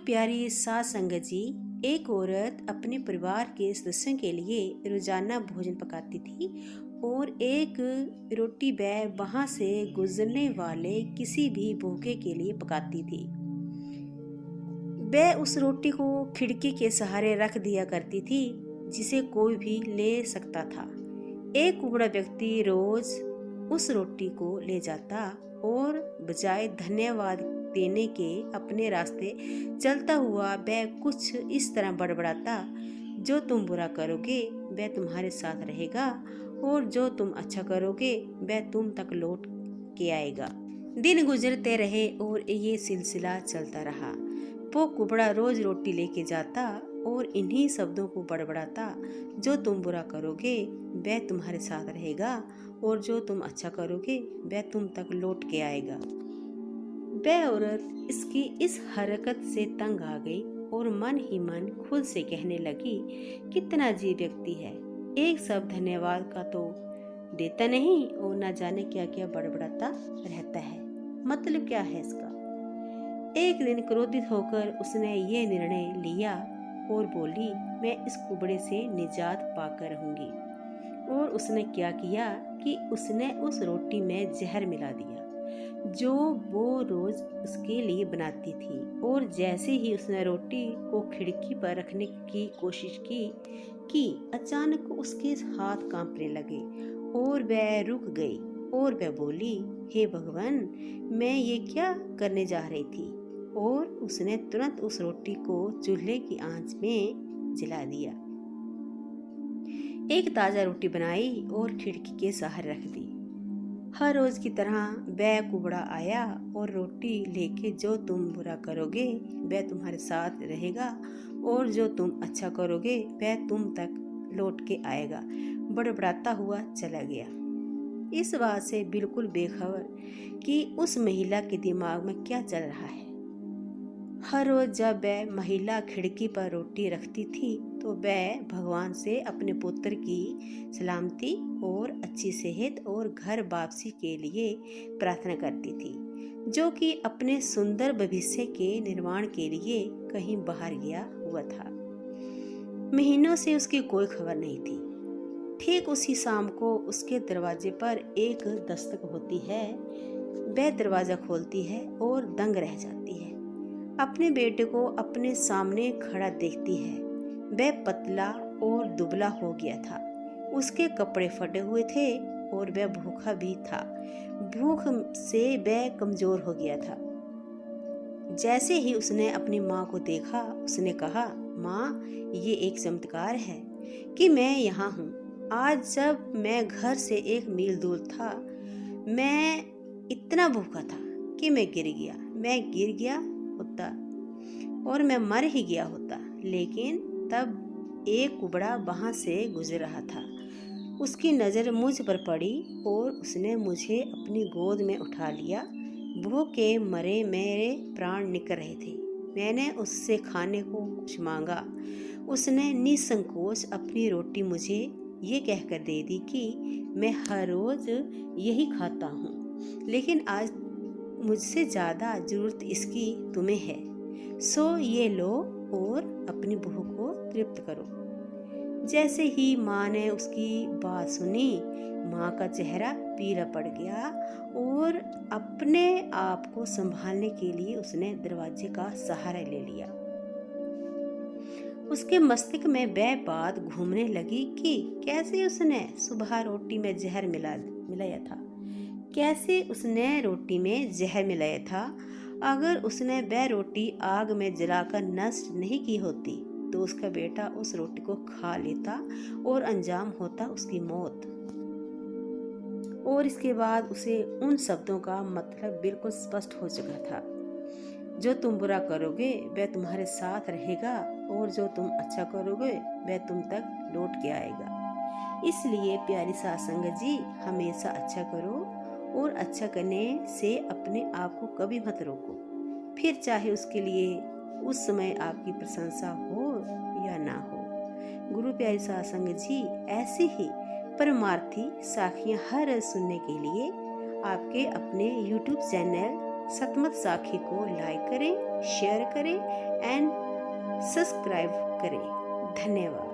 प्यारी सास संगत जी, एक औरत अपने परिवार के सदस्यों के लिए रोजाना भोजन पकाती थी और एक रोटी वह वहां से गुजरने वाले किसी भी भूखे के लिए पकाती थी। वह उस रोटी को खिड़की के सहारे रख दिया करती थी जिसे कोई भी ले सकता था। एक कुबड़ा व्यक्ति रोज उस रोटी को ले जाता और बजाय धन्यवाद देने के अपने रास्ते चलता हुआ वह कुछ इस तरह बड़बड़ाता, जो तुम बुरा करोगे वह तुम्हारे साथ रहेगा और जो तुम अच्छा करोगे वह तुम तक लौट के आएगा। दिन गुजरते रहे और ये सिलसिला चलता रहा। वो कुबड़ा रोज रोटी लेके जाता और इन्हीं शब्दों को बड़बड़ाता, जो तुम बुरा करोगे वह तुम्हारे साथ रहेगा और जो तुम अच्छा करोगे वह तुम तक लौट के आएगा। वह औरत इसकी इस हरकत से तंग आ गई और मन ही मन खुद से कहने लगी, कितना अजीब व्यक्ति है, एक शब्द धन्यवाद का तो देता नहीं और न जाने क्या क्या बड़बड़ाता रहता है, मतलब क्या है इसका। एक दिन क्रोधित होकर उसने ये निर्णय लिया और बोली, मैं इस कुबड़े से निजात पाकर रहूंगी। और उसने क्या किया कि उसने उस रोटी में जहर मिला दिया जो वो रोज उसके लिए बनाती थी। और जैसे ही उसने रोटी को खिड़की पर रखने की कोशिश की अचानक उसके हाथ कांपने लगे और वह रुक गई और वह बोली, हे भगवान, मैं ये क्या करने जा रही थी। और उसने तुरंत उस रोटी को चूल्हे की आंच में जला दिया, एक ताजा रोटी बनाई और खिड़की के सहारे रख दी। हर रोज की तरह वह कुबड़ा आया और रोटी लेके, जो तुम बुरा करोगे वह तुम्हारे साथ रहेगा और जो तुम अच्छा करोगे वह तुम तक लौट के आएगा, बड़बड़ाता हुआ चला गया। इस बात से बिल्कुल बेखबर कि उस महिला के दिमाग में क्या चल रहा है। हर रोज जब वह महिला खिड़की पर रोटी रखती थी तो वह भगवान से अपने पुत्र की सलामती और अच्छी सेहत और घर वापसी के लिए प्रार्थना करती थी, जो कि अपने सुंदर भविष्य के निर्माण के लिए कहीं बाहर गया हुआ था। महीनों से उसकी कोई खबर नहीं थी। ठीक उसी शाम को उसके दरवाजे पर एक दस्तक होती है। वह दरवाजा खोलती है और दंग रह जाती है। अपने बेटे को अपने सामने खड़ा देखती है। वह पतला और दुबला हो गया था, उसके कपड़े फटे हुए थे और वह भूखा भी था। भूख से वह कमजोर हो गया था। जैसे ही उसने अपनी माँ को देखा, उसने कहा, माँ, ये एक चमत्कार है कि मैं यहाँ हूँ। आज जब मैं घर से 1 मील दूर था, मैं इतना भूखा था कि मैं गिर गया होता और मैं मर ही गया होता, लेकिन तब एक कुबड़ा वहां से गुजर रहा था। उसकी नज़र मुझ पर पड़ी और उसने मुझे अपनी गोद में उठा लिया। भूख के मरे मेरे प्राण निकल रहे थे। मैंने उससे खाने को कुछ मांगा। उसने निसंकोच अपनी रोटी मुझे ये कहकर दे दी कि मैं हर रोज यही खाता हूँ, लेकिन आज मुझसे ज़्यादा जरूरत इसकी तुम्हें है, सो ये लो और अपनी भूख को तृप्त करो। जैसे ही माँ ने उसकी बात सुनी, माँ का चेहरा पीला पड़ गया और अपने आप को संभालने के लिए उसने दरवाजे का सहारा ले लिया। उसके मस्तिष्क में वह बात घूमने लगी कि कैसे उसने सुबह रोटी में जहर मिलाया था। अगर उसने वह रोटी आग में जलाकर नष्ट नहीं की होती तो उसका बेटा उस रोटी को खा लेता और अंजाम होता उसकी मौत। और इसके बाद उसे उन शब्दों का मतलब बिल्कुल स्पष्ट हो चुका था, जो तुम बुरा करोगे वह तुम्हारे साथ रहेगा और जो तुम अच्छा करोगे वह तुम तक लौट के आएगा। इसलिए प्यारी सास संगत जी, हमेशा अच्छा करो और अच्छा करने से अपने आप को कभी मत रोको, फिर चाहे उसके लिए उस समय आपकी प्रशंसा हो या ना हो। गुरु प्यारी सास संगत जी, ऐसी ही परमार्थी साखियां हर सुनने के लिए आपके अपने YouTube चैनल सतमत साखी को लाइक करें, शेयर करें एंड सब्सक्राइब करें। धन्यवाद।